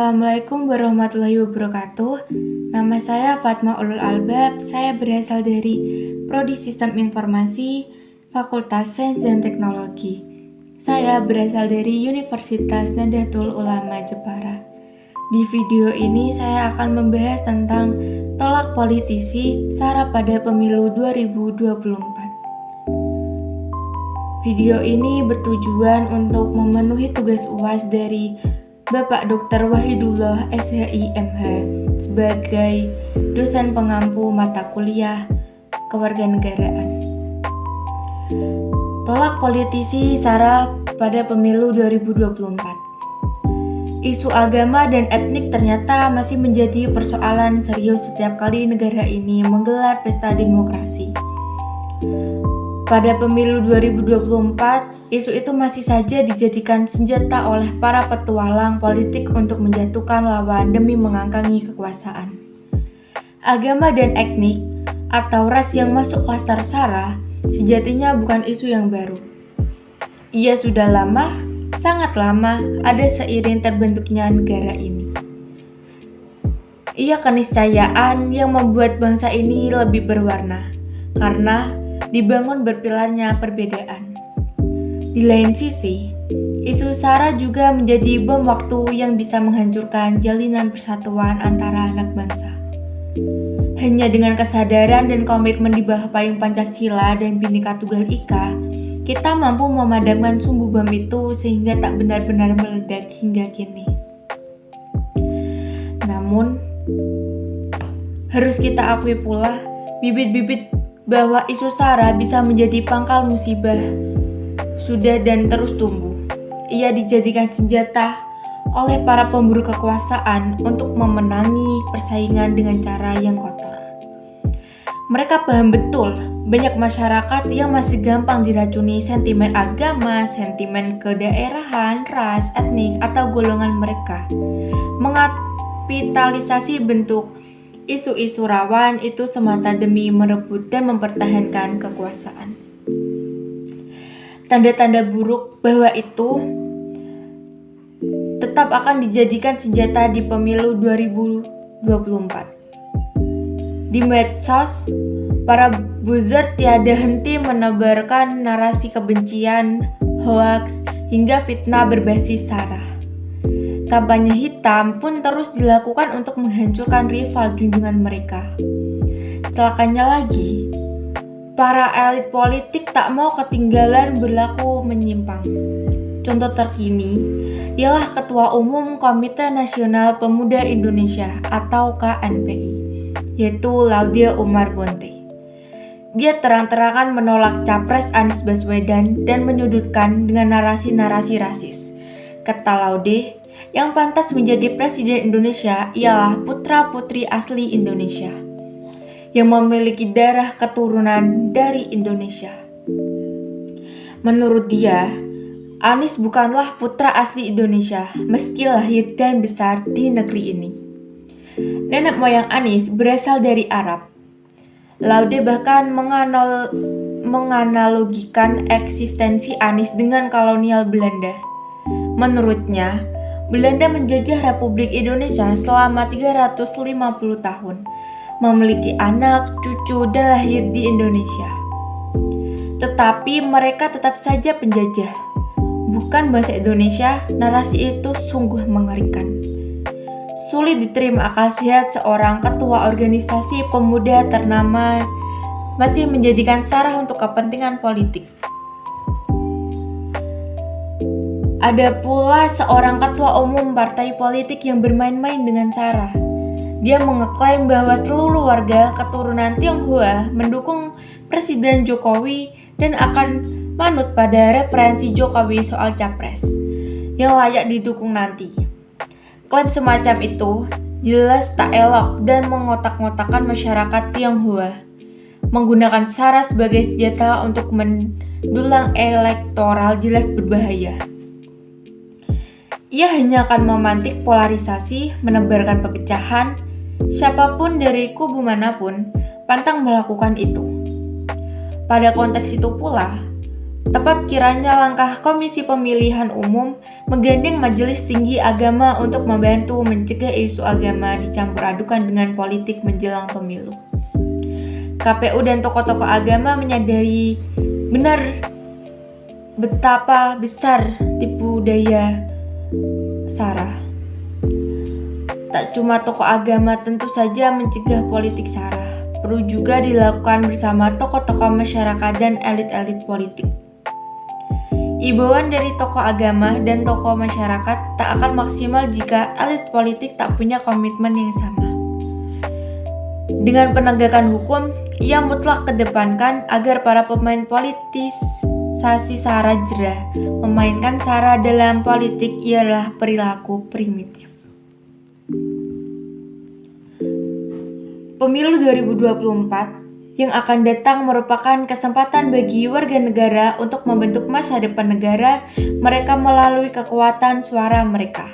Assalamualaikum warahmatullahi wabarakatuh. Nama saya Fatma Ulul Albab. Saya berasal dari Prodi Sistem Informasi, Fakultas Sains dan Teknologi. Saya berasal dari Universitas Nahdlatul Ulama Jepara. Di video ini saya akan membahas tentang tolak politisi SARA pada pemilu 2024. Video ini bertujuan untuk memenuhi tugas UAS dari Bapak Dr. Wahidullah SHI MH sebagai dosen pengampu mata kuliah kewarganegaraan. Tolak politisi SARA pada pemilu 2024. Isu agama dan etnik ternyata masih menjadi persoalan serius setiap kali negara ini menggelar pesta demokrasi. Pada pemilu 2024, isu itu masih saja dijadikan senjata oleh para petualang politik untuk menjatuhkan lawan demi mengangkangi kekuasaan. Agama dan etnik atau ras yang masuk klaster SARA sejatinya bukan isu yang baru. Ia sudah lama, sangat lama, ada seiring terbentuknya negara ini. Ia keniscayaan yang membuat bangsa ini lebih berwarna, karena dibangun berpilarnya perbedaan. Di lain sisi, isu SARA juga menjadi bom waktu yang bisa menghancurkan jalinan persatuan antara anak bangsa. Hanya dengan kesadaran dan komitmen di bawah payung Pancasila dan Bhinneka Tunggal Ika, kita mampu memadamkan sumbu bom itu sehingga tak benar-benar meledak hingga kini. Namun, harus kita akui pula, bibit-bibit bahwa isu SARA bisa menjadi pangkal musibah sudah dan terus tumbuh. Ia dijadikan senjata oleh para pemburu kekuasaan untuk memenangi persaingan dengan cara yang kotor. Mereka paham betul banyak masyarakat yang masih gampang diracuni sentimen agama, sentimen kedaerahan, ras, etnik, atau golongan mereka. Mengapitalisasi bentuk isu-isu rawan itu semata demi merebut dan mempertahankan kekuasaan. Tanda-tanda buruk bahwa itu tetap akan dijadikan senjata di pemilu 2024. Di medsos, para buzzer tiada henti menebarkan narasi kebencian, hoaks, hingga fitnah berbasis SARA. Kampanye hitam pun terus dilakukan untuk menghancurkan rival junjungan mereka. Celakanya lagi, para elit politik tak mau ketinggalan berlaku menyimpang. Contoh terkini ialah Ketua Umum Komite Nasional Pemuda Indonesia atau KNPI, yaitu Laude Umar Bonte. Dia terang-terangan menolak Capres Anies Baswedan dan menyudutkan dengan narasi-narasi rasis. Kata Laude, yang pantas menjadi presiden Indonesia ialah putra-putri asli Indonesia yang memiliki darah keturunan dari Indonesia. Menurut dia, Anies bukanlah putra asli Indonesia meski lahir dan besar di negeri ini. Nenek moyang Anies berasal dari Arab. Laude bahkan menganalogikan eksistensi Anies dengan kolonial Belanda. Menurutnya, Belanda menjajah Republik Indonesia selama 350 tahun, memiliki anak, cucu, dan lahir di Indonesia. Tetapi mereka tetap saja penjajah. Bukan bangsa Indonesia, narasi itu sungguh mengerikan. Sulit diterima akal sehat seorang ketua organisasi pemuda ternama masih menjadikan SARA untuk kepentingan politik. Ada pula seorang ketua umum partai politik yang bermain-main dengan SARA. Dia mengeklaim bahwa seluruh warga keturunan Tionghoa mendukung Presiden Jokowi dan akan manut pada referensi Jokowi soal capres yang layak didukung nanti. Klaim semacam itu jelas tak elok dan mengotak-ngotakkan masyarakat Tionghoa, menggunakan SARA sebagai senjata untuk mendulang elektoral jelas berbahaya. Ia hanya akan memantik polarisasi, menebarkan perpecahan. Siapapun dari kubu manapun pantang melakukan itu. Pada konteks itu pula, Tepat kiranya langkah Komisi Pemilihan Umum menggandeng Majelis Tinggi Agama untuk membantu mencegah isu agama dicampur adukan dengan politik menjelang pemilu. KPU dan tokoh-tokoh agama menyadari benar betapa besar tipu daya SARA. Tak cuma tokoh agama tentu saja mencegah politik SARA, perlu juga dilakukan bersama tokoh-tokoh masyarakat dan elit-elit politik. Imbauan dari tokoh agama dan tokoh masyarakat tak akan maksimal jika elit politik tak punya komitmen yang sama. Dengan penegakan hukum yang mutlak kedepankan agar para pemain politisasi SARA jera. Memainkan SARA dalam politik ialah perilaku primitif. Pemilu 2024 yang akan datang merupakan kesempatan bagi warga negara untuk membentuk masa depan negara mereka melalui kekuatan suara mereka.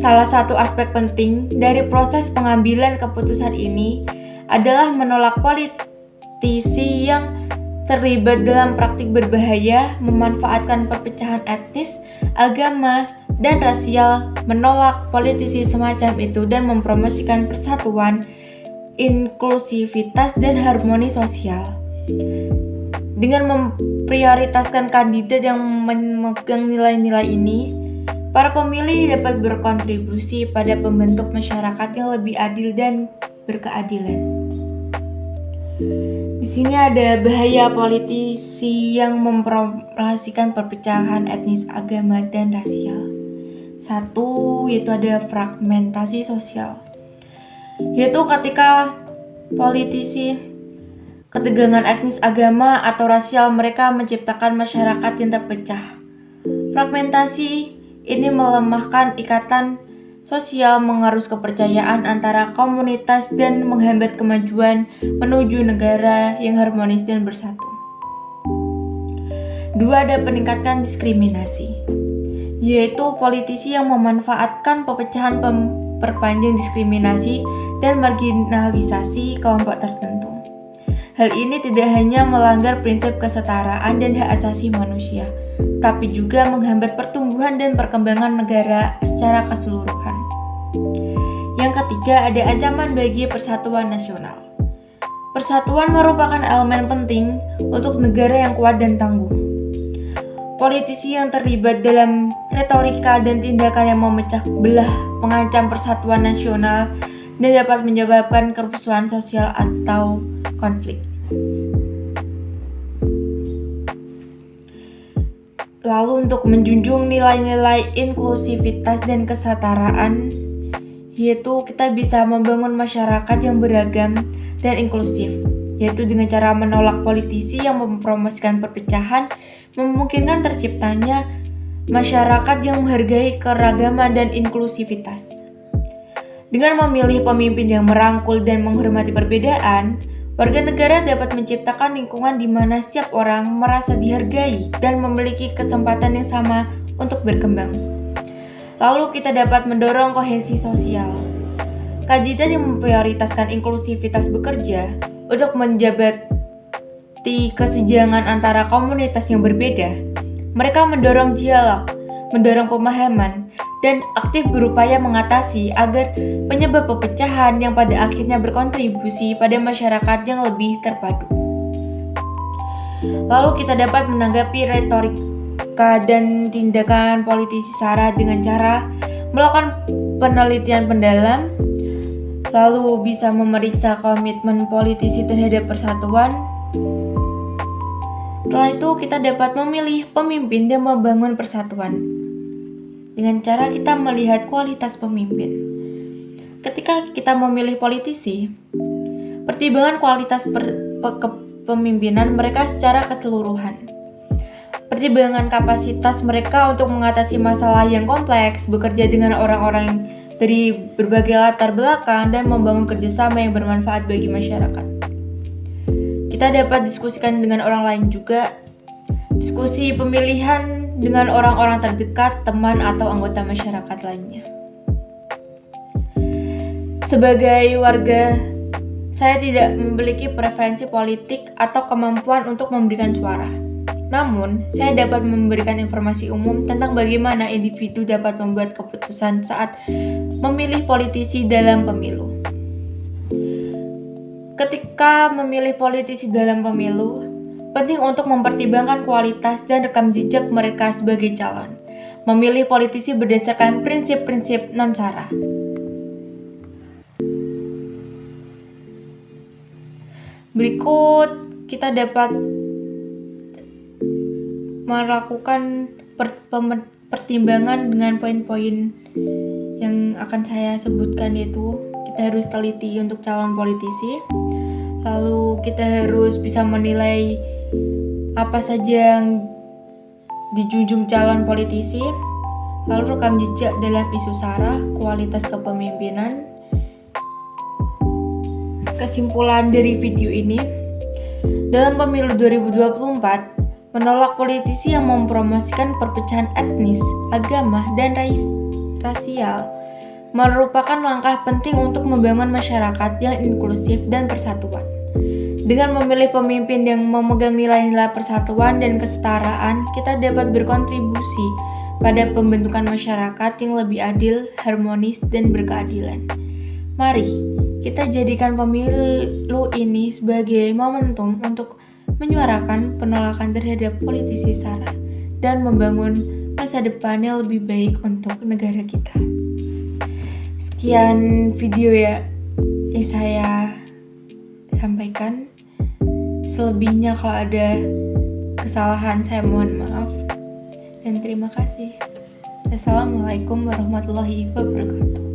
Salah satu aspek penting dari proses pengambilan keputusan ini adalah menolak politisi yang terlibat dalam praktik berbahaya, memanfaatkan perpecahan etnis, agama, dan rasial, menolak politisi semacam itu dan mempromosikan persatuan, inklusivitas, dan harmoni sosial. Dengan memprioritaskan kandidat yang memegang nilai-nilai ini, para pemilih dapat berkontribusi pada pembentuk masyarakat yang lebih adil dan berkeadilan. Di sini ada bahaya politisi yang mempromosikan perpecahan etnis, agama, dan rasial. Satu, yaitu ada fragmentasi sosial. Yaitu ketika politisi ketegangan etnis, agama, atau rasial mereka menciptakan masyarakat yang terpecah. Fragmentasi ini melemahkan ikatan sosial, mengerus kepercayaan antara komunitas, dan menghambat kemajuan menuju negara yang harmonis dan bersatu. Dua, ada peningkatan diskriminasi, yaitu politisi yang memanfaatkan perpecahan perpanjang diskriminasi dan marginalisasi kelompok tertentu. Hal ini tidak hanya melanggar prinsip kesetaraan dan hak asasi manusia, tapi juga menghambat pertumbuhan dan perkembangan negara secara keseluruhan. Yang ketiga, ada ancaman bagi persatuan nasional. Persatuan merupakan elemen penting untuk negara yang kuat dan tangguh. Politisi yang terlibat dalam retorika dan tindakan yang memecah belah mengancam persatuan nasional dan dapat menyebabkan kerusuhan sosial atau konflik. Lalu untuk menjunjung nilai-nilai inklusivitas dan kesetaraan, yaitu kita bisa membangun masyarakat yang beragam dan inklusif, yaitu dengan cara menolak politisi yang mempromosikan perpecahan, memungkinkan terciptanya masyarakat yang menghargai keragaman dan inklusivitas. Dengan memilih pemimpin yang merangkul dan menghormati perbedaan, warga negara dapat menciptakan lingkungan di mana setiap orang merasa dihargai dan memiliki kesempatan yang sama untuk berkembang. Lalu kita dapat mendorong kohesi sosial. Kandidat yang memprioritaskan inklusivitas bekerja untuk menjabati kesenjangan antara komunitas yang berbeda. Mereka mendorong dialog, mendorong pemahaman, dan aktif berupaya mengatasi agar penyebab perpecahan yang pada akhirnya berkontribusi pada masyarakat yang lebih terpadu. Lalu kita dapat menanggapi retorika dan tindakan politisi SARA dengan cara melakukan penelitian mendalam, lalu bisa memeriksa komitmen politisi terhadap persatuan. Setelah itu kita dapat memilih pemimpin dan membangun persatuan dengan cara kita melihat kualitas pemimpin. Ketika kita memilih politisi, pertimbangan kualitas kepemimpinan mereka secara keseluruhan. Pertimbangan kapasitas mereka untuk mengatasi masalah yang kompleks, bekerja dengan orang-orang dari berbagai latar belakang, dan membangun kerjasama yang bermanfaat bagi masyarakat. Kita dapat diskusikan dengan orang lain juga. Diskusi pemilihan dengan orang-orang terdekat, teman, atau anggota masyarakat lainnya. Sebagai warga, saya tidak memiliki preferensi politik atau kemampuan untuk memberikan suara. Namun, saya dapat memberikan informasi umum tentang bagaimana individu dapat membuat keputusan saat memilih politisi dalam pemilu. Ketika memilih politisi dalam pemilu, penting untuk mempertimbangkan kualitas dan rekam jejak mereka sebagai calon. Memilih politisi berdasarkan prinsip-prinsip non-sara. Berikut kita dapat melakukan pertimbangan dengan poin-poin yang akan saya sebutkan, yaitu kita harus teliti untuk calon politisi, lalu kita harus bisa menilai apa saja yang dijunjung calon politisi, lalu rekam jejak dalam isu sara, kualitas kepemimpinan. Kesimpulan dari video ini, dalam pemilu 2024, menolak politisi yang mempromosikan perpecahan etnis, agama, dan rasial merupakan langkah penting untuk membangun masyarakat yang inklusif dan persatuan. Dengan memilih pemimpin yang memegang nilai-nilai persatuan dan kesetaraan, kita dapat berkontribusi pada pembentukan masyarakat yang lebih adil, harmonis, dan berkeadilan. Mari kita jadikan pemilu ini sebagai momentum untuk menyuarakan penolakan terhadap politisi sara dan membangun masa depan yang lebih baik untuk negara kita. Sekian video yang saya sampaikan. Selebihnya kalau ada kesalahan saya mohon maaf dan terima kasih. Assalamualaikum warahmatullahi wabarakatuh.